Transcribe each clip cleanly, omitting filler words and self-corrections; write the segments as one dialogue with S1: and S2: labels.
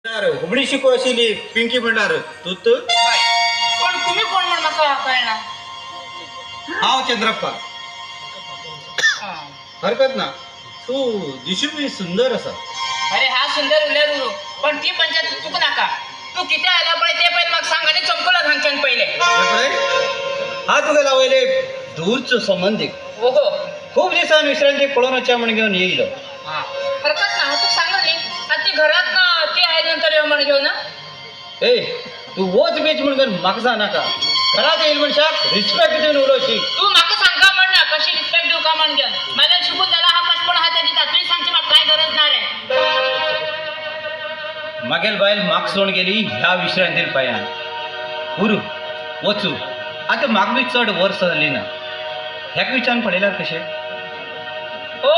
S1: हुबळी शिको आशिल्ली पिंकी म्हणणार तू
S2: पण तुम्ही कोण म्हण म्हाका कळना.
S1: हांव चंद्रप्पा. हरकत ना तू दिसून सुंदर असा.
S2: अरे हा सुंदर उलेर उरू पण ती पंचायत चुकू नका. तू किती आला पळे ते पहिले मग सांग आणि चमकुला सांगच्यान पहिले.
S1: हा तुका लावले दूरचो संबंधिक.
S2: ओहो
S1: खूप दिवसान विश्रांती पळून वचा म्हण घेऊन येईल.
S2: हरकत ना तू सांगली आणि ती घरात ना ती आहे नंतर येऊ म्हण घेऊ ना.
S1: ए तू वोच बीच म्हणून म्हाका जा नाका. घरात येईल म्हणशाक रिस्पेक्ट देऊन उलोवशी.
S2: तू म्हाका सांगा म्हण ना कशी रिस्पेक्ट देऊ का म्हण घेऊन. मला शिकून झाला हा पचपण हा त्याची तुम्ही सांगची मग काय गरज नाही रे.
S1: मागेल बायल म्हाक सोड गेली ह्या विश्रांतीर पायान. उरू वचू आता म्हाका बी चड वर्स जाली ना. ह्याक विचारून पडयल्यार कशें.
S2: हो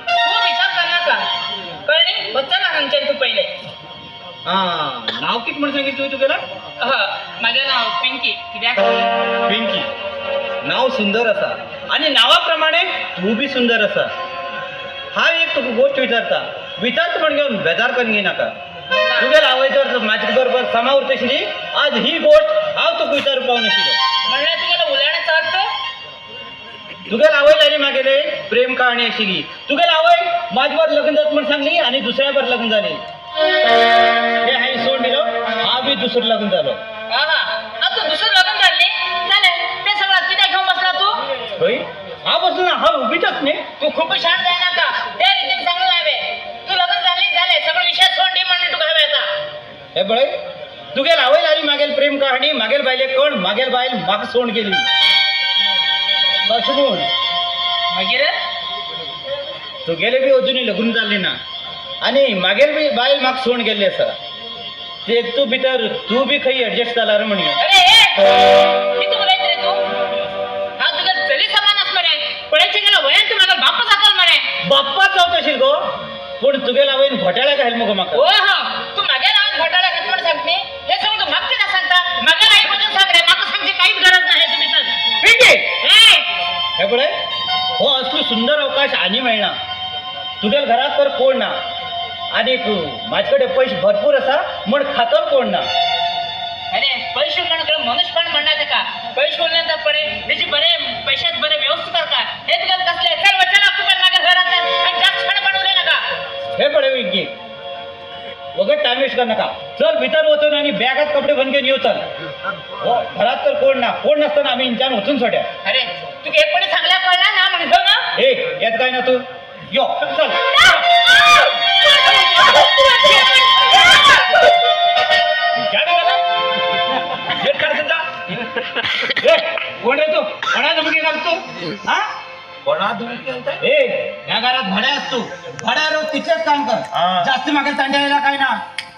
S2: तू विचार कर नका कळली बच्चा ना सांगच्यान तू पहिले.
S1: नाव कित म्हण सांगितलं तुगेला.
S2: माझं नाव पिंकी. कित्याक
S1: पिंकी नाव सुंदर असा आणि नावाप्रमाणे तू बी सुंदर असा. हा एक तुका गोष्ट विचारता म्हण घेऊन बेजार करून घे नाका. तुगेला आवयतर माझ्या बरोबर समा उरतशिली. आज ही गोष्ट हांव तुका विचारूंक पावनाशिल्लो.
S2: म्हणल्यार तुगेला उलयण्याचा अर्थ
S1: तुगेला आवय लागली मागेले प्रेम कहाणी आशिल्ली. तुगेला आवय माझ्यावर लग्न जात म्हण सांगली आणि दुसऱ्यावर लग्न झाले. हे हांवें सोड दिलो. हा बी दुसरं लग्न झालो.
S2: तू दुसरं लग्न झाले ते सगळं कित्याक घेऊन बसला तू.
S1: होय हा बसलो ना. हा उभीतच नाही.
S2: तू खूप शांत आहे ना का त्या रीतीने चांगलं लावे. तू लग्न झाले सगळं विषय सोड म्हणणे तू हवे आता.
S1: हे बळे तुगेल आवय लागली मागेल प्रेम कहाणी. मागेल बायले कोण मागेल बायल म्हाका सोड गेली. अशें
S2: मागीर
S1: तुगेले बी अजुनूय लग्न जाल्ले ना आनी मागेल बी बायल म्हाका सोड गेल्ली आसा. ते तू भितर तू बी खंय एडजस्ट जाला रे म्हण.
S2: अरे किती बोलायचं रे तू. हा तुझ्या चली समान आस मरे पळायचे गेला वयान तू माझा बाप्पा जाताल मरे.
S1: बाप्पाच जावत आशिल गो पूण तुगेल आवयन घोटाळ्या घाल मगो म्हाका.
S2: हो तू मागे राहून घोटाळा घेत म्हण सांगते हे सगळं तू मागते ना सांगता. मागे राहीबद्दल सांग रे म्हाका सांगची काहीच गरज नाही तुम्ही तर.
S1: पिंकी हे बळे हो असलो सुंदर अवकाश आनी मेळना. तुगेल घरात तर कोण ना आनी म्हाजे कडेन पयशे भरपूर आसा म्हण खातर कोण ना.
S2: अरे पैसे उरल्याकडे मनुष्यपण म्हणणार का. पैसे उरल्यानंतर पडे त्याची बरे पैशात बरे व्यवस्थित का हे तुला कसले चल वचन तू पण माझ्या घरात आणि जास्त क्षण बनवले नका.
S1: हे बळे पिंकी वगैरे टाइम वेस्ट कर नका. चल भितर वचून आणि बॅगात कपडे बंद घेऊन येऊ. चल हो घरात तर कोण ना. कोण नसताना आम्ही इंच्यान वचून सोड्या.
S2: अरे तू हे पण चांगल्या कळला ना म्हणतो ना.
S1: ए येत काय ना तू यो चल. कोण रे तू कोणा धमकी घालतो. हा कोणा धमकी घालतो. ए या घरात भाड्या असतो. भाड्या रोज तिथेच काम कर. जास्त मागे चांडायला काय ना.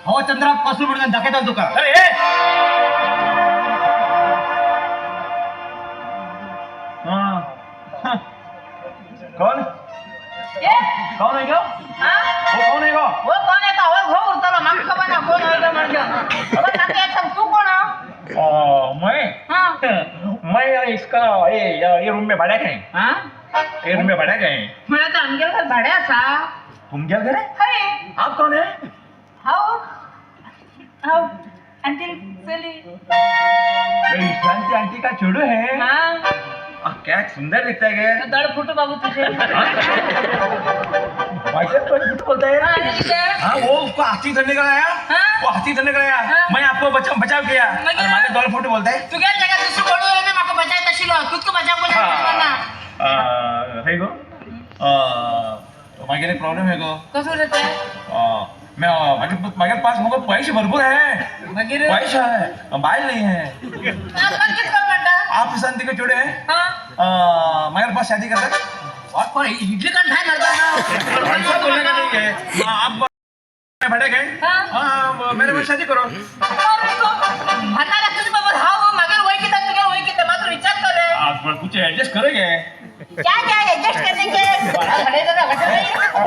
S1: हो चंद्रा पासून म्हणून दाखवतात तुका. कौन कौन है गो. वो कौन है गो.
S2: वो कोण आहे का हो घो उरताला माग खबर ना कोण आहे का म्हणजे. अबे नाते एक सांग तू कोण आहे.
S3: मैं इसका ये रूम में भाड़ा है. ये रूम में भाड़ा है.
S2: मला तर अंगेल घर भाड्या असा.
S3: तुम क्या करे.
S2: हाय
S3: आप कौन है.
S2: हाऊ हाऊ अंटिल चली.
S3: विश्रांति आंटी का छोड़ू है.
S2: हाँ
S3: क्या सुंदर दिखता है क्या.
S2: दड़ फुटू बाबू तुझे.
S3: बोलता है.
S2: हाँ
S3: हाँ वो उसको हाथी करने का आया.
S2: हाँ?
S3: वो हाथी करने का आया.
S2: हाँ?
S3: मैं आपको बचाव किया.
S2: मगर-
S3: और मागे दौड़ फोटो बोलता है.
S2: तू गेल जगा दुसरं बोलू रे माका बचाय तशीलो तूच को बचाव कोण करना.
S3: है गो. मागे प्रॉब्लेम है गो.
S2: कसं रे ते
S3: मैं मागे पास मुझे पैसे भरपूर है.
S2: मगर
S3: पैसा है बाइल नहीं है.
S2: आपण किती कोण म्हणता.
S3: आप शांति के छोड़े हैं.
S2: हां
S3: मगर पास शादी करते.
S2: और पण इडली kan काय करता
S3: ऐसा बोलने का नहीं है. आप भाड़े गए. हाँ मेरे में शादी करो.
S2: म्हातारा तुझी बाबा हाव मगर वय किती तुझ्या वय किती मात्र विचार कर रे.
S3: आप कुछ एडजस्ट करेंगे.
S2: क्या क्या एडजस्ट करने के बड़ा खड़े जरा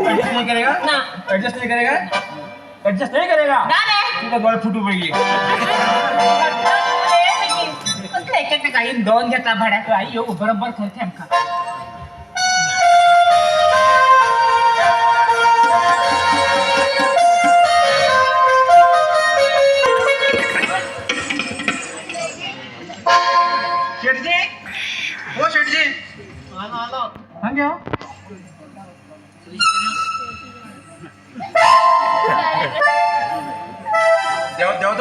S3: एडजस्ट नहीं करेगा.
S2: ना
S3: एडजस्ट नहीं करेगा. एडजस्ट नहीं करेगा.
S2: ना रे
S3: तुझा डोळे फुटू पडली.
S2: कसले एक काही दोन घेतला भाड्या आई यो बरोबर खर्च आमका.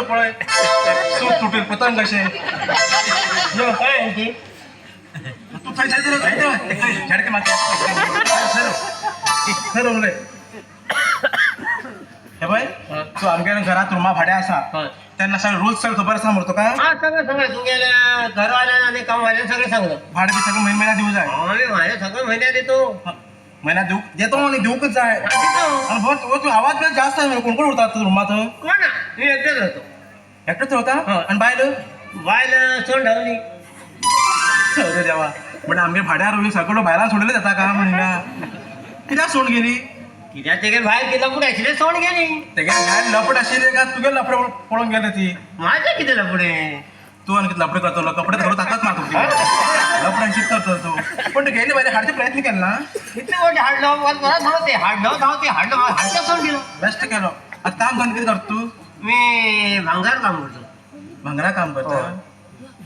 S3: तो पळय सूत तुटेल पतंग कशे
S1: काय आणखी
S3: तू थंय झडके मारते ठरवलंय हे बाय तू आमच्या घरात रूमा भाड्या असा त्यांना सगळं रोज सगळं खबर असा म्हणतो का
S1: हा सगळं सगळं तू गेल्या घरवाल्या आणि कामवाल्या सगळं सांगलं
S3: भाडे बी सगळं महिन्यात देऊ जाय
S1: आम्ही माझ्या सगळं महिन्यात देतो
S3: महिन्यात देतो आणि देऊकच जाय आणि बहुत आवाज पण जास्त आहे कोण कोण होतात रूमात
S1: कोण मी एकटेच होतो
S3: एकटंच होता आणि बायलं
S1: बायला सोड धावली
S3: अरे देवा म्हणजे आमच्या भाड्यावर रोजी सगळं बायला सोडले जाता का म्हणला कित्याक सोड गेली
S1: तिच्या ते बाहेर गेला कुठे ऍक्सिडेंट सोड गेली
S3: ते काय लपड असेल का तुझे लपड पळून गेले ती
S1: माझ्या किती पुढे
S3: तू आणखी लपडे करतो कपडे घालून ताकद मारतो लपडांशी करतो तू पण तू गेली बाहेर हाडचे प्रयत्न केला ना
S1: किती मोठे हाडलं धावते हाडचं सोड गेलो
S3: बेस्ट केलं आता काम काम किती करतो तू
S1: मी भांगार काम करतो
S3: भांगरा काम करता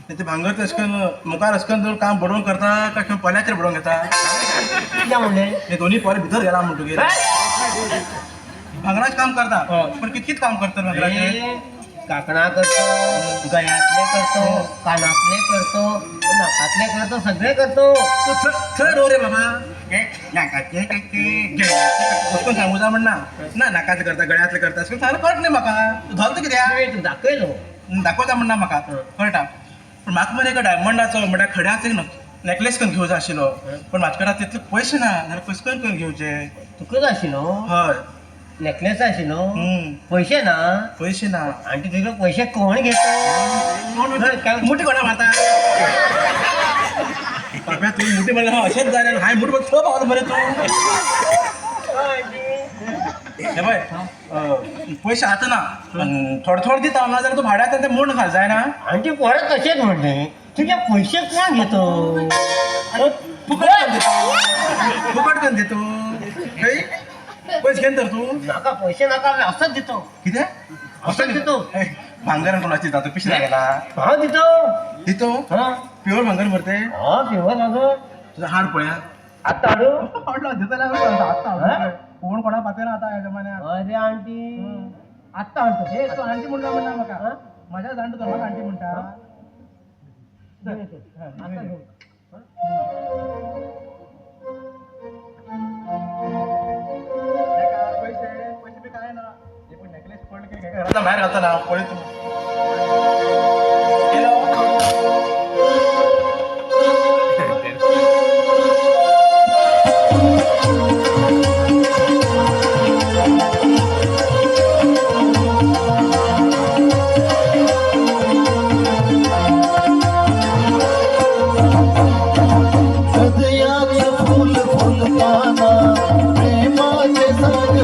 S3: ते भांगर असकन मुखार असकन तर काम बडवून करता का किंवा पल्याचेर बडवून घेता
S1: कित्या म्हणले
S3: हे दोन्ही पॉले भितर गेला म्हणतो गेला भांगराच काम करता पण कितकीच काम करतात भांगराचे
S1: काकणा करतो गळ्यातले करतो कानातले करतो नाकातले करतो सगळे करतो
S3: थळ रे बाबा नाकाचे कसं सांगू जा म्हणा ना नाकाचे करता गळ्यातले करता असं सांग कळत नाही म्हाका तू घालतो कित्याक
S1: तू दाखयलो
S3: दाखवता म्हणा म्हाका कळटा पण म्हाका मरे एका डायमंडाचो म्हणटा खड्याचो नेकलेस करून घेवचो आशिल्लो पण म्हाजे कडेन तितले पयशे ना जाल्यार कशें करून घेवचे
S1: तुकाच आशिल्लो
S3: हय
S1: नेकलेस आशिल्लो पैसे ना
S3: पयशे ना
S1: आणि तुझे पैसे कोण घेतो
S3: मोठी कोणा माता पाप्या तुझी मोठी म्हणलं हा अशेंच जालें हाय मोठी बघ पावता मरे तू हे बाय पैसे आता ना थोडे थोडे दिता ना जाल्यार तू भाड्यात ते मोड घाल जाय ना
S1: आणि ते पोरं तसेच म्हणले तुझे पैसे कोण घेतो
S3: फुकट करून देतो काही पैसे घेन तर तू
S1: नाका पैसे नाका मी असंच देतो
S3: कित्याक
S1: असंच देतो
S3: भांगर कोणाची जातो पिशवी गेला
S1: हा देतो
S3: देतो
S1: हा
S3: प्युअर भांगर भरते
S1: हा पिवर मागं
S3: तुझा हाड पळया
S1: आता आडू
S3: आता कोण कोणा पाहते ना आता या जमान्यात
S1: अरे आंटी आत्ता आणतो
S3: हे तो आंटी म्हणला म्हणा म्हाका माझ्या जाणतो तो म्हाका आंटी म्हणटा
S1: आता घेऊ.
S3: पैसे बी काय ना हे पण नेकलेस पडले की घरात बाहेर घालता ना पळी तू
S4: प्रेमाचे संग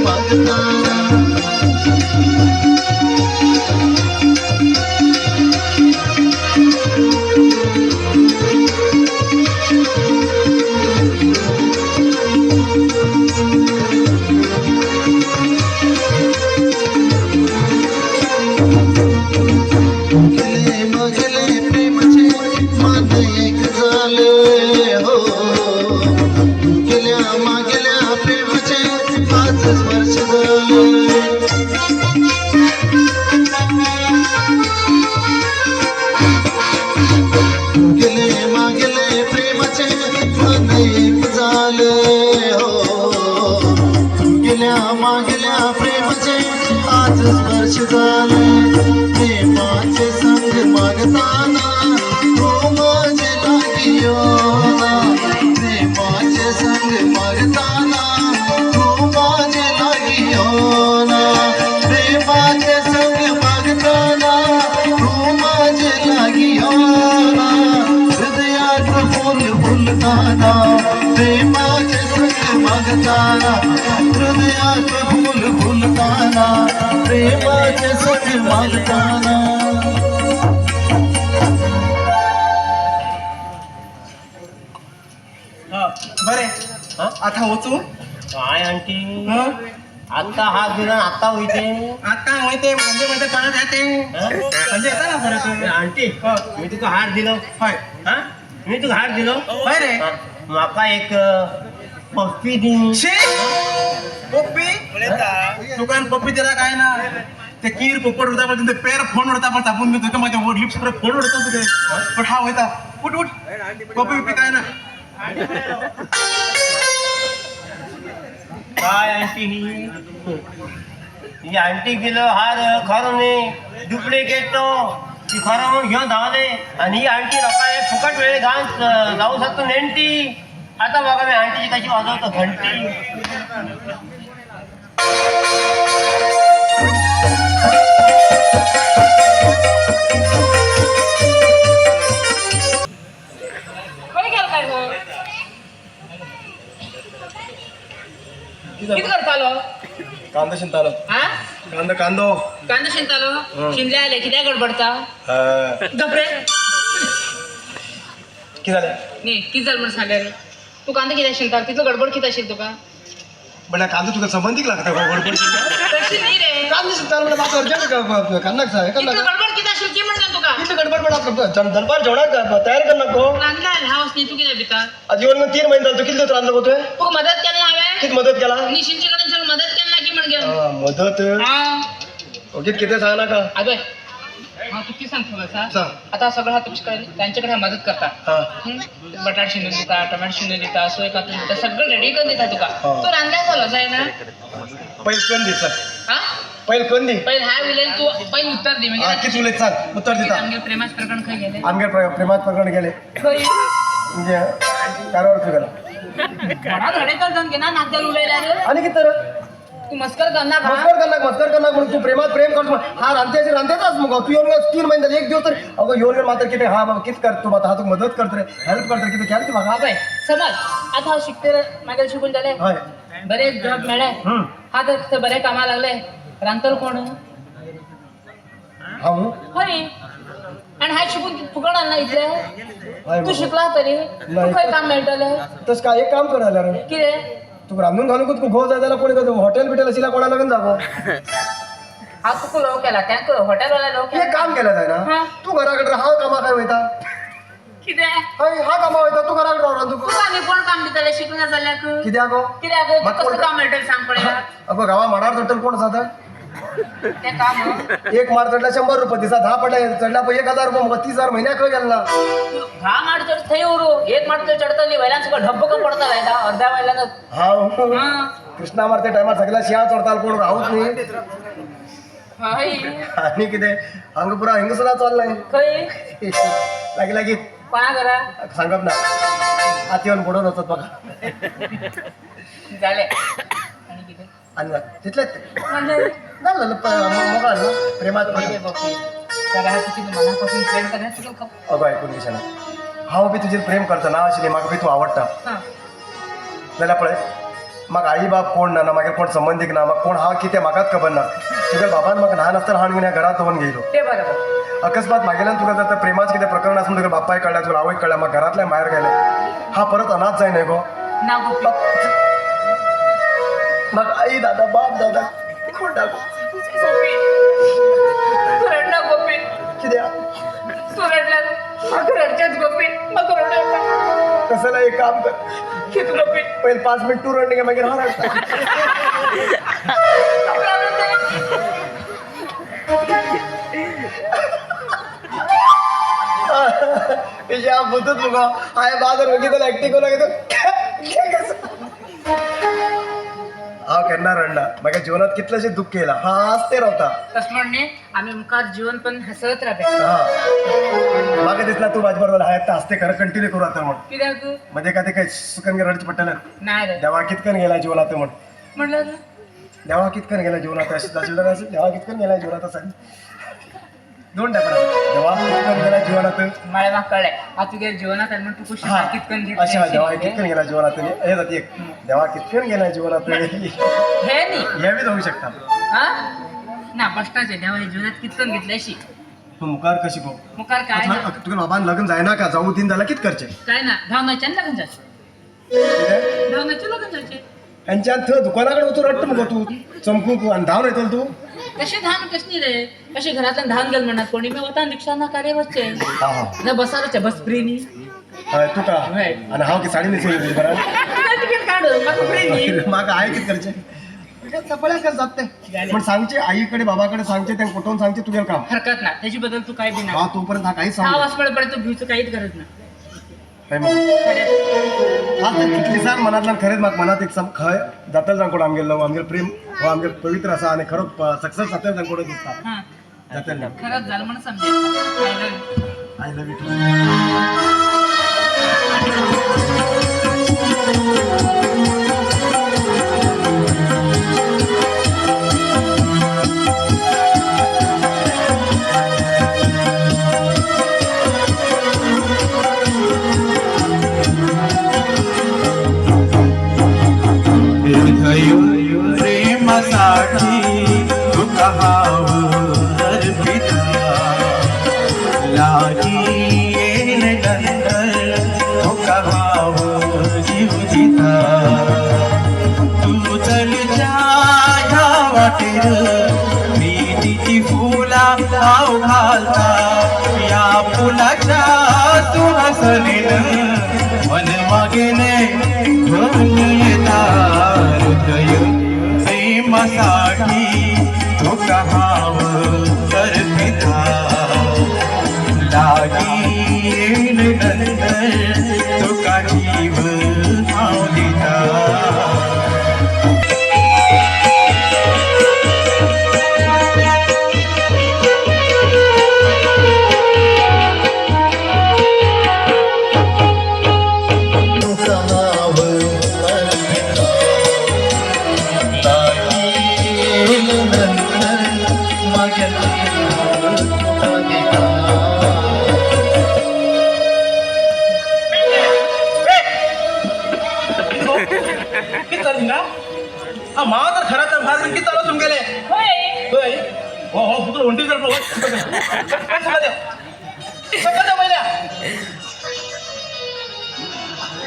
S4: मागताना वर्ष झाले प्रेमाचे संग मागताना तू माझे लागी योना प्रेमाचे संग मागताना तू माझे लागी योना प्रेमाचे संग मागताना तू माझे लागी योना हृदयात फुल फुलताना प्रेमाचे संग मागताना हृदयात फुल फुलताना प्रेमाचे संग मागताना
S3: बरे आता वचू
S1: काय आंटी
S3: हं?
S1: आता हात दिला आता होईते
S3: आता माहिती म्हणजे परत येते म्हणजे येता ना परत
S1: आंटी मी तुका हार दिलो
S3: होय
S1: हा मी तुका हार दिलो
S3: होय रे
S1: म्हाका एक पप्पी दी
S3: शी पप्पी दुकान पप्पी दिला काय ना ते कीर पोपट उडता पण ते पेर फोन उडता पण तापून मी तुका माझ्या लिप्स वर फोन उडता तुझे पण हा होता उठ उठ पप्पी पप्पी काय ना
S1: काय आंटी ही आंटी गेलो हार खरो न्ही डुप्लिकेट तो ती खरो म्हणून घेऊन धावले आणि ही आंटी लोकांना फुकट वेळ घाल जाऊ शकतो नेंटी आता बघा मी आंटीची कशी वाजवतो घंटी
S2: खय गेल काय गो किती करतालो
S3: कांदा शिंतालो
S2: हा
S3: कांदो
S2: कांदा शिंतालो शिंदले आले कित्याक गडबडता गपरे
S3: किती झाले
S2: न्ही किती जाल म्हण सांगले रे तू कांदा कित्याक शिंता तितलो गडबड कित्याक आशिल्ली तुका
S3: बट कांदा तुका संबंधीक लागता गडबड
S2: तशी न्ही रे
S3: कांदा शिंतालो म्हणजे म्हाका अर्जंट कांदाक सांग
S2: तितलो गडबड कित्याक आशिल्ली ती म्हणटा तुका
S3: किती गडबड पडा दरबार जेवणाक तयार कर नको
S2: रांदला हावस न्ही तू कित्याक भिता
S3: जीवन 3 महिने झाले तू किती रांदलो होतोय
S2: तुका मदत केली हांवें
S3: किती मदत केला
S2: निशिंची कडेन सगळी मदत केली ना की म्हणगे
S3: मदत
S2: हा
S3: ओगीत किती सांग नाका
S2: आगय हा तू किती सांगतो का
S3: सांग
S2: आता सगळं हा तुमच्या त्यांच्याकडे मदत करता
S3: हा
S2: बटाट शिंदून दिता टोमॅटो शिंदून दिता सोय कापून दिता सगळं रेडी करून दिता तुका
S3: हो.
S2: तू रांदल्या झालो जाय ना
S3: पहिले कण दे चल
S2: हा
S3: पहिले कण दे
S2: पहिले हा विलेन तू पहिले उत्तर दे
S3: हा,
S2: म्हणजे
S3: किती उलट सांग उत्तर देता
S2: आमगे प्रेमाच प्रकरण खंय गेले
S3: आमगे प्रेमात प्रकरण गेले
S2: खंय
S3: म्हणजे कारवार गेला
S2: म्हणा घडे तर जाऊन घे ना नाक जाऊन उलयला रे
S3: आणि किती तर
S2: तू मस्कर करणार का
S3: मस्कर करणार म्हणून तू प्रेमात प्रेम करतो हा रांधतेच मग तू येऊन 3 महिने झाले एक दिवस तर अगं येऊन मात्र किती हा बाबा किती करतो आता हा तू मदत करतो रे हेल्प करतो किती केलं तू बघा
S2: हा बाय समज आता हा शिकते मागेल शिकून झाले
S3: होय
S2: बरे जॉब मिळाले हा तर बरे कामा लागले रांतर कोण
S3: हा
S2: होय आणि हा शिकून फुकट आणला इथले
S3: होय
S2: तू शिकला तरी तू खंय काम मेळटले
S3: तस काय एक काम करायला रे
S2: कितें
S3: तू रांधून घालून तू घो जायला कोणी हॉटेल बिटेल अशिला कोणाला लागून जागो
S2: हा तुका लोक केला त्या हॉटेलवाला लोक
S3: हे काम केलं जाय ना
S2: हा.
S3: तू घराकडे हा कामा काय वयता
S2: कितें
S3: हा कामा वयता तू घराकडे राहून तू
S2: तुका आनी कोण काम दिताले शिकून जाल्याक
S3: कित्याक गो
S2: कित्याक
S3: मग
S2: कसं
S3: कोण-
S2: काम मेळटलें सांग पळया
S3: अगो गावा माडार चढटल कोण जाता
S2: ते काम
S3: एक माड चढला 100 रुपये दिसा 10 पडला चढला 1000 रुपये मग 30,000 महिन्याक खंय गेला
S2: घा माड चढ थंय उरू एक माड चढतली वयल्यान सगळं ढब्बक पडता लायता अर्ध्या वयल्यान
S3: हा कृष्णा मारते टायमार सगळ्या शिया चढताल कोण राहूच नाही
S2: हय
S3: आणि किती अंग पुरा हिंगसला चाललाय
S2: खंय
S3: लागी लागी
S2: कोणा घरा
S3: सांगत ना आत येऊन बुडवून होतात बघा
S2: झाले आणि कितें
S3: आणि तिथलेच
S2: म्हणजे
S3: झालं मोकळा ना प्रेमात
S2: पहिले बघ त्याला हा तुझी मनापासून प्रेम करण्यास तुला खप
S3: अगो ऐकून घेशा ना हांव बी तुजेर प्रेम करता ना आशिल्ली म्हाका बी तूं आवडटा
S2: हा
S3: जाल्यार पळय म्हाका आई बाप कोण ना मागीर कोण संबंदीक ना म्हाका कोण हा कितें म्हाकाच खबर ना तुज्या बाबान म्हाका ल्हान आसतना हाडून ह्या घरात दवरून गेलो
S2: ते बरोबर
S3: अकस्मात म्हागेल्यान तुका जर प्रेमाचं कितें प्रकरण आसा तुका बापाय कळ्ळें तुका आवयक कळ्ळें म्हाका घरांतल्यान भायर गेलें हा परत अनाथ जाय न्हय गो
S2: ना गोपी
S3: म्हाका आई दादा बाप दादा कोण ना गो
S2: गोपी तू रडना गोपी
S3: कित्याक
S2: तू रडल्यान म्हाका रडचेच गोपी म्हाका रडटा
S3: कसं ना एक काम कर
S2: कित गोपी
S3: पहिले 5 मिनिट तू रडणे मागीर हा रडटा या बुद्धत मुगो हाय बाजार बघितलं ऍक्टिंग करू लागतो
S5: हांव केन्ना रडना म्हाका जिवनात कितलेशे दुःख केला हाच ते रावता
S2: तस म्हणणे आम्ही मुखार जीवन पण हसत राहते
S5: हा म्हाका दिसला तू म्हाजे बरोबर हाय हस्ते खरं कंटिन्यू करू आता म्हण
S2: कित्याक
S5: म्हणजे काय ते काय सुकन रडचे पडटलें
S2: नाही रे
S5: देवा कितकन गेला जिवनात म्हण
S2: म्हणलं रे.
S5: देवा कितकन गेला जिवनात अशें जाशिल्लें असेल देवा कितकन गेला जिवनात असा दोन टायपार देवा कितकन गेला जिवनात
S2: मला म्हाका कळ्ळें आता तुगे जिवनात आनी म्हण तूं खुशी
S5: हा
S2: कितकन
S5: अशें देवा कितकन गेला जिवनात हे जाती एक देवा कितकन गेला जिवनात
S2: हे न्ही
S5: हे बी जावंक शकता
S2: हा ना बश्टाचे देवा हे जिवनात कितकन घेतले अशी
S5: तूं मुखार कशी गो
S2: मुखार काय ना
S5: तुका बाबान लग्न जायना का जावं दिन जाल्यार कितें करचें
S2: काय ना धावनाच्यान लग्न जायचे
S5: कितें
S2: धावनाचे लग्न जायचे
S5: हेंच्यान थंय दुकाना कडेन वचून रडटा मुगो तूं चमकूक आनी धांवन येतलो तूं
S2: कशी धान कशी रे कशी घरातल्यान धान गेल म्हणत कोणी मी वता रिक्षा ना कार्य वचचे
S5: हा हा
S2: ना बसारचे बस फ्री नी
S5: हय तुका
S2: हय.
S5: आनी हांव कितें साडी न्हेसून येतली बरा
S2: तिकीट काढ म्हाका फ्री नी
S5: म्हाका हांवें कितें करचें चपळ्याक जात तें पण सांगचें आई कडेन बाबा कडेन सांगचें तें पटोवन सांगचें तुगेलें काम
S2: हरकत ना त्याची बद्दल तू काय बी ना
S5: हांव तोपर्यंत हांव कांयच
S2: हा
S5: सांग
S2: वाचपळपर्यंत तू भिवचं काहीच गरज ना
S5: हय मग आज तर कितली दिसान मनांतल्यान खरेंच म्हाका मनात एक खंय जातलें जावन कोण आमगेलो आमगेलो प्रेम हो आमगे पवित्र आसा आनी खरो सक्सेस जातलें जावन कोण दिसता
S2: हा
S5: जातलें
S2: खरंच झालं म्हणून समजेल
S5: आय लव यू
S3: प्रेमासाठी तुका हांव अर्पिता लागी येन नंतर तुका हांव जीव दिता तू चलच्या ह्या वाटेर प्रीतीची फुलां हांव घालता या फुलाच्या सुवासनेन मन मागेले घेऊन येता हृदय प्रेमासाठी तुका हांव अर्पिता लागी येन नंतर तुका जीव हांव दिता
S4: तुका हांव अर्पिता लागीं नंतर म्हागे तुका दिता
S3: किती चालली ना हा मावा तर खरा तर भार किती चालू तुमगेले
S2: होय
S3: होय हो हो पुत्र वंटी जर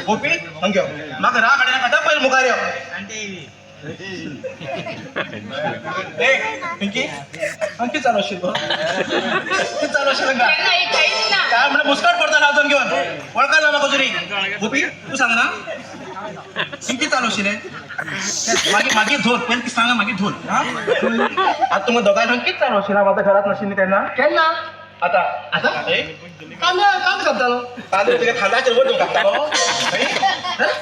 S3: गोपी हंग्यो म्हाका राग हाडना खाता पयलीं मुखार यो ए पिंकी किती चालू आशिल्लो किती चालू आशिल्लो का काय म्हणून मुस्काट पडता ना अजून घेऊन वळखायला म्हाका तुरी गोपी तू सांग ना किती चालू आशिल्लें मागीर धोल पयलीं ती सांगा मागीर धोल हा आता तुमकां दोगांय किती चालू आशिल्लें म्हाका घरात नाशिल्ली तेन्ना
S5: केन्ना
S3: आता
S5: आतां कांदे कापतालो
S3: तांदूळ तुगे खांदाचेर वर घालतालो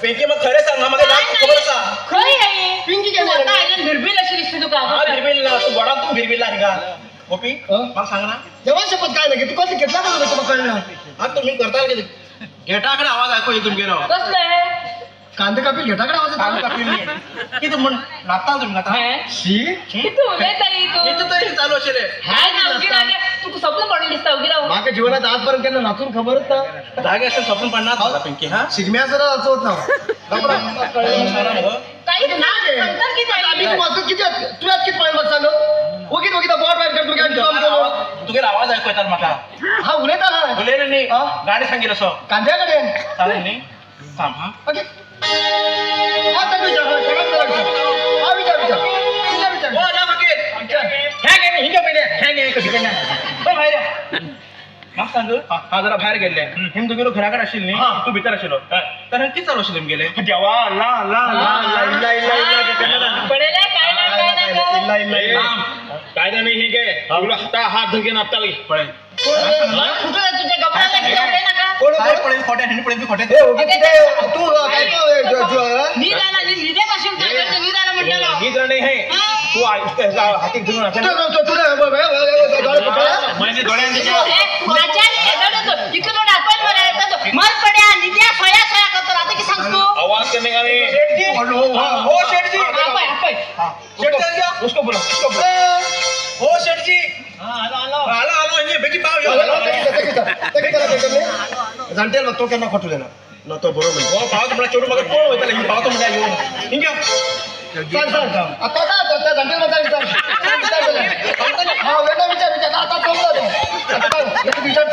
S3: पिंकी मग खरें सांग म्हाका राग खबर आसा
S2: खंय आई पिंकी केन्ना आयल्यान भिरभिल अशी दिसता तुका
S3: हा भिरभिल्ला तू गोडान तू भिरभिल्ला हिंगा गोपी म्हाका सांग ना
S5: देवा शपथ काय नाही तू कसं घेतला का तुका कळना
S3: हा तुम्ही करता कितें गेटा कडेन आवाज आयको येता तुमगेलो
S2: कसले
S5: कांदे कापील घेटा कडेन आवाज
S3: तांदूळ कापिल्ली कितें म्हण नाचता तुमी आतां
S5: शी
S2: किती उलयताय तू
S3: कितें तरी चालू आशिल्लें
S2: हाय ना उगी राव तुका सपन पडून दिसता उगी राव
S5: म्हाका जिवनात आजपर्यंत केन्ना नाचून खबरच ना
S3: जागे आसतना स्वप्न पडनात म्हाका पिंकी हा
S5: शिगम्या जरा नाचवत ना
S3: सांगा मगो
S2: काही म्हणतात किती
S5: आम्ही तू किती तू आज किती पाहिजे सांग वगीत वगीत बोट वाईट करतो काय काम केलो
S3: तुगे आवाज आयको येता म्हाका
S5: हा उलयता ना
S3: उलयलें न्ही
S5: हा?
S3: गाडी सांगितलं असो
S5: कांद्या कडेन
S3: चालेल न्ही थांब हा
S5: ओके आता विचार हा विचार विचार तुझा विचार
S3: ओ ना बकेट ह्या गे हिंगा पहिले ह्या गे कधी काय पण बाहेर या. म्हाका सांग हा जरा बाहेर गेल्ले हिम तुगेलो घरा कडेन आशिल्ली न्ही तू भितर आशिल्लो तर किती चालू आशिल्लें तुमगेलें देवा ला ला ला ला इल्ला इल्ला इल्ला
S2: पडेले काय ना
S5: इल्ला इल्ला
S3: काय नाही हे गे तुला हात धुगे नाचताली पळे
S2: कुठं तुझ्या गप्पाला घेऊन नका
S3: काय पडेल खोट्या ह्यानी पडेल खोट्या
S5: ए ओके तू काय तो
S2: निदायला निदे पासून काय करते निदायला म्हटलं
S3: गीत नाही आहे तू हाती घेऊन म्हणजे डोळ्यांचे
S2: मर पड्या निद्या सोया सोया करतो आता की सांगतो
S3: आवाज करने का नहीं हो शेठ जी उसको बोला हो शेठ जी आलो ये बेटी पाव यो
S5: जाणटेल मग तो केन्ना खोटू देना ना तो बरोबर
S3: हो पाव तुम्हाला चोडू मग कोण होता ही पाव तुम्हाला येऊन हिंग्या
S5: आता त्या जाणटेल मध्ये विचार हा वेगळा विचार आता समजा ते आता काय विचार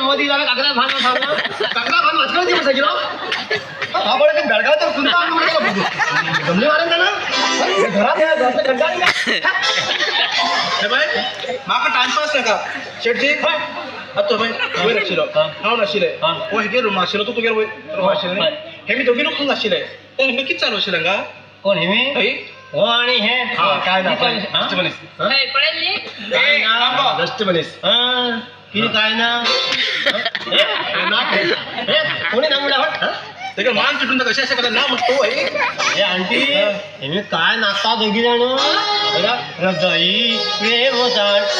S5: मोदी कागदा भान बेळगाव तर गमले मारेन घरात
S3: माका टाइमपास नका शेठ जी आता भाई वयर आशिलो हांव नाशिले हो हेगे रूम आशिलो तू तुगेर रूम आशिले हे मी दोघी लोक नाशिले ते हे किती चालू आशिले हांगा
S5: कोण हे हो आणि हे काय ना बेस्ट बनीस
S2: पडेल
S5: बेस्ट बनीस किती काय ना कोणी ना मुला
S3: ते मान चिटून तर कशा कशा ना म्हणतो
S5: हे आंटी हे काय नाचता दोघी जण हृदयी प्रेम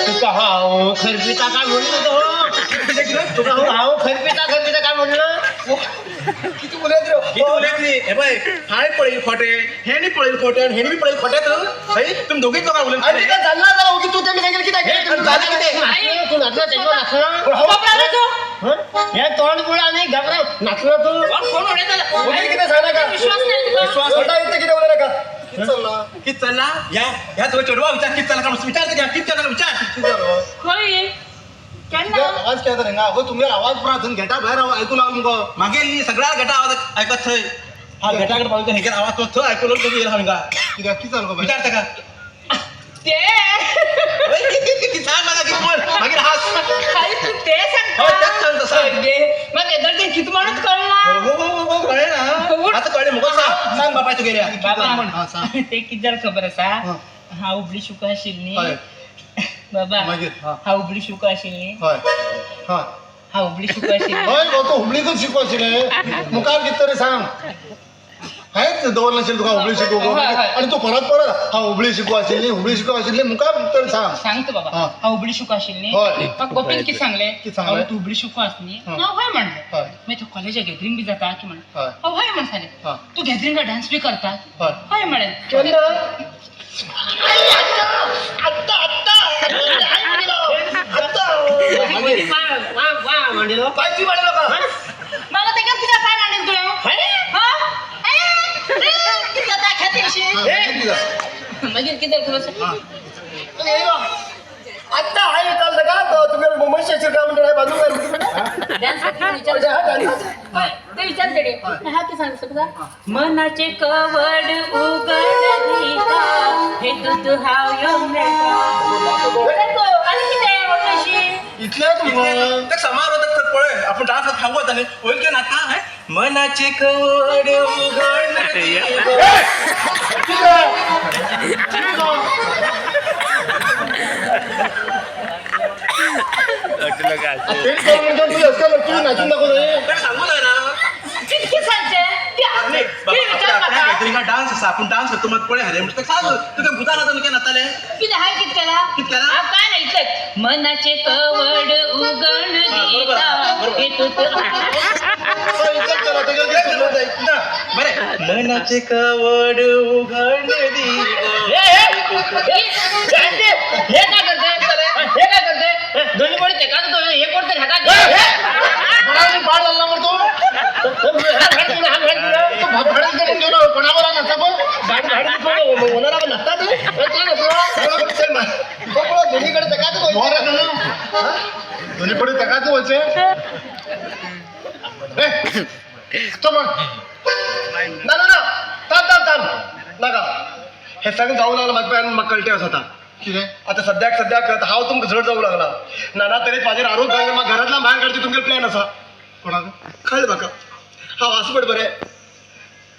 S5: तुका हाव खरपिता काय म्हणलं तुका हाव खरपिता काय म्हणलं किती
S3: बोलायची हे बाय हाय पळेल खोटे हे नाही पळेल खोटे हे बी पळेल खोट्यात भाई तुम्ही दोघीच बघा बोलून
S5: अरे काय चालला जरा उगी तू ते मी सांगेल की नाही तू नाचला त्याच्यावर नाचला हे तोंड बुळा नाही घाबरा नाचला तू
S2: कोण होणे
S5: उगी किती सांगा का
S2: विश्वास नाही तुझा.
S5: विश्वास होता इथे किती बोलला का
S3: किती चालला या तुझ्या चोडवा विचार किती चालला का विचार घ्या किती चालला विचार
S2: होय केन्ना
S5: आवाज काय तर हो तुम्ही आवाज पुरा धन घेटा बाहेर ऐकू लागून गो
S3: मागे सगळ्या गटा आवाज ऐकत थंय हा गटाकडे पाहून हे आवाज तो थंय ऐकू लागलो येईल हांगा
S5: किती चालू का
S3: विचारता का
S2: ते
S3: किती सांग मला किती बोल मागे हास
S2: काय तू ते
S3: हो त्याच सांग तसा
S2: मग एदर ते किती म्हणत कळला
S3: हो कळे ना आता कळे मग सांग बाबा तू गेल्या
S2: बाबा ते किती जर खबर असा हा उबडी शुका आशिल्ली बाबा हा उबडी शुका आशिल्ली
S5: होय हा
S2: हा उबडी शुका आशिल्ली
S5: होय गो तो हुबळीतच शिकवायची मुखार किती तरी सांग आहेत दोन नसेल तुका हुबळी शिकवू गो आणि तू परत हा हुबळी शिकवायची मुखार तरी सांग
S2: सांगतो बाबा हा उबडी शुका आशिल्ली
S5: होय.
S2: मग गोपीन किती सांगले
S5: किती सांगले?
S2: तू उबडी शुका असली होय म्हणलं
S5: होय.
S2: मी तू कॉलेज गॅदरिंग बी जाता की म्हण
S5: होय.
S2: होय म्हणसाले
S5: हा.
S2: तू गॅदरिंग डान्स बी करता
S5: होय.
S2: होय म्हणेल मला ते किती काय मांडेल तुला म्हणजे किती
S5: आता आहे चालतं का तो तुम्ही मुंबई शेअर का म्हणजे बाजू
S2: ते विचारते हा की सांगू शकता मनाचे कवड उघडता हे दूध
S3: इथल्या समारोह तर पळे आपण डान्स खाऊ आता नाही होईल की नाता आहे मनाचे कवड
S5: तुम्ही नाचून दाखवतो
S3: सांगू ना
S2: किती सांगते
S3: डान्स असा आपण डान्स करतो मग पळे हरे म्हणजे सांग तुझ्या भूता नाता काय नाताले
S2: किती हाय किती केला काय नाही इथलं मनाचे कवड उघड हे दूध
S3: बरे मनाचे कवड उघड
S2: हे काय करते दोन्ही पडे ते का तो हे पडते
S5: बाळ झाला मग तो कोणावर नसता पण होणार आपण नसतात दोन्हीकडे दोन्हीकडे तकाच व्हायचे तो मग ना थांब नका
S6: हे सगळं जाऊ लागलं म्हाका कळटे असं आता
S3: कितें
S6: आता सद्याक हांव तुमकां झड जाऊ लागला नाना तरेच म्हाजेर आरोप घालून म्हाका घरांतल्यान भायर काडचे तुमगे प्लॅन आसा
S3: कोणाक
S6: कळ्ळें म्हाका हांव आसपट बरें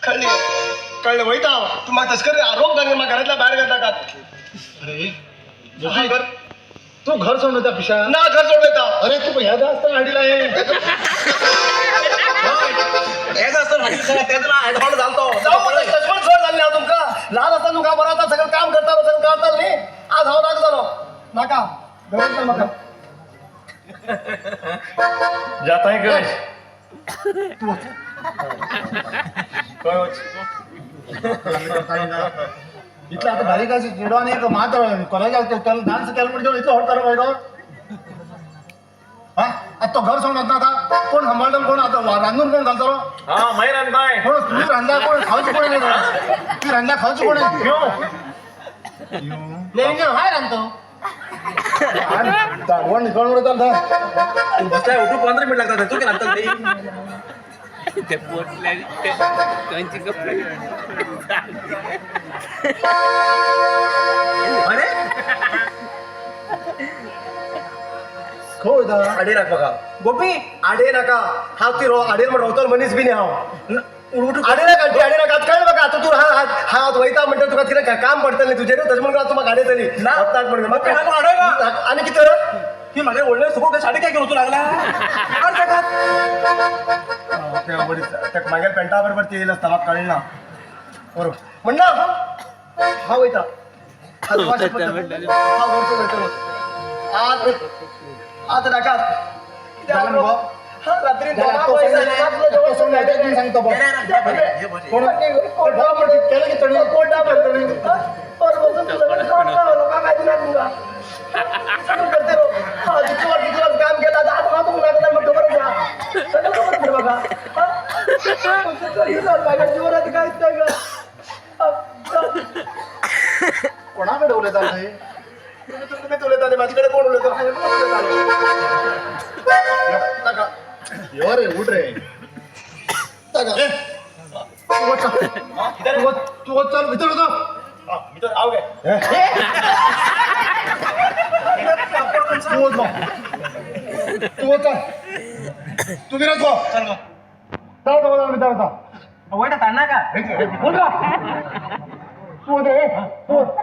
S6: कळ्ळें वयता हांव तूं म्हाका तशें करून आरोप घालून म्हाका घरांतल्यान भायर घालता
S3: अरे
S6: घर
S3: तू घर सोडून येता पिशा
S6: ना घर सोडून येता
S3: अरे तू ह्या आसतना हाडिला हे
S6: हेच असतं तेच ना ऍडव्हान्स घालतो तशें झड जाल्लें हांव तुमकां ल्हान आसतना तुका बरो आतां सगळें काम करतालो सगळें करतालो न्ही आज हांव नाका जालो नाका दवरता म्हाका
S3: जाताय गणेश इतलं आता बारीक अशी चिडवान एक मात्र कॉलेज त्याला डान्स केला म्हणजे इतलं होत करा पाहिजे हा आता तो घर सोडून येता आता कोण सांभाळतो कोण आता रांधून कोण घालतो
S5: हा माहीत रांधताय
S3: कोण तुम्ही रांधा कोण खाऊची कोण नाही ती रांधा खाऊची कोण
S2: हाय रांधतो
S3: वन निघून चालता
S6: बसलाय उठू 15 मिनिट लागतात तू काय लागतात
S2: ते पोटल्या कंची कपडे
S6: अरे
S3: खो येता
S6: आडे नाका बघा गोपी आडे नाका हांव ती आडेर म्हणून रावतलो मनीस बी न्ही हांव आडे नाका ती आडे नाका कळ्ळें म्हाका आतां तू हांव वयता म्हणटा तुका कितें काम पडटलें तुजेर तशें म्हणून तुका आडे तरी नाक म्हणून म्हाका आनी कितें रे
S3: ती म्हागे व्हडले सगळं साडी काय घेवन वचूं लागला
S6: मागीर पेंटा बरोबर ती येयला आसता म्हाका कळ्ळें ना बरोबर म्हणना हांव वयता हांव आता नाका रात्री
S3: सांगतो केलं की चढून
S6: काम केलं
S3: कोणाकडे उलयता रे
S6: तुम्ही उलयता माझ्याकडे कोण उलयता
S3: यो रे उठ रे तू चल भितर होतो
S6: भितर हांव गे
S3: तू विराज गो चल भितर होता
S6: वयता ताणा का
S3: तू दे तू होता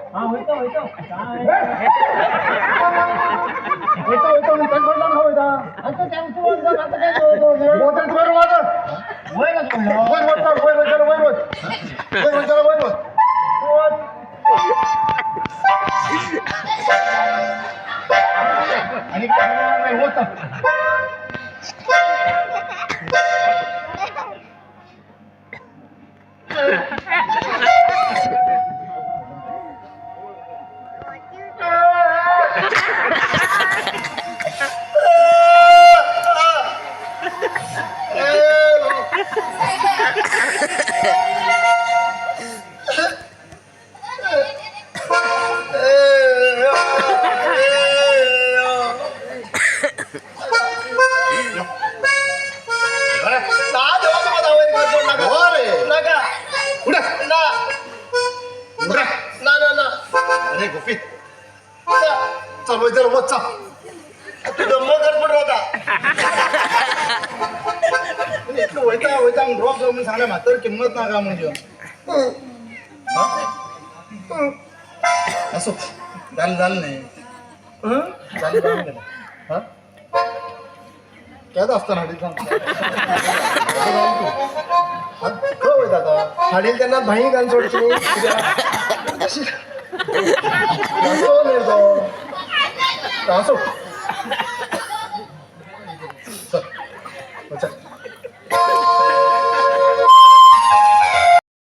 S3: आणि काय होत अरे गोपी चल वैद्य रोज चा
S6: तू दम्म गडबड होता
S3: इतकं वैता ड्रॉप जाऊन सांगल्या म्हातार किंमत ना का म्हणजे असो झालं नाही झालं हा काय असतं हाडील सांग
S6: हो वयता आता हाडील त्यांना भाई घाल सोडची
S3: असो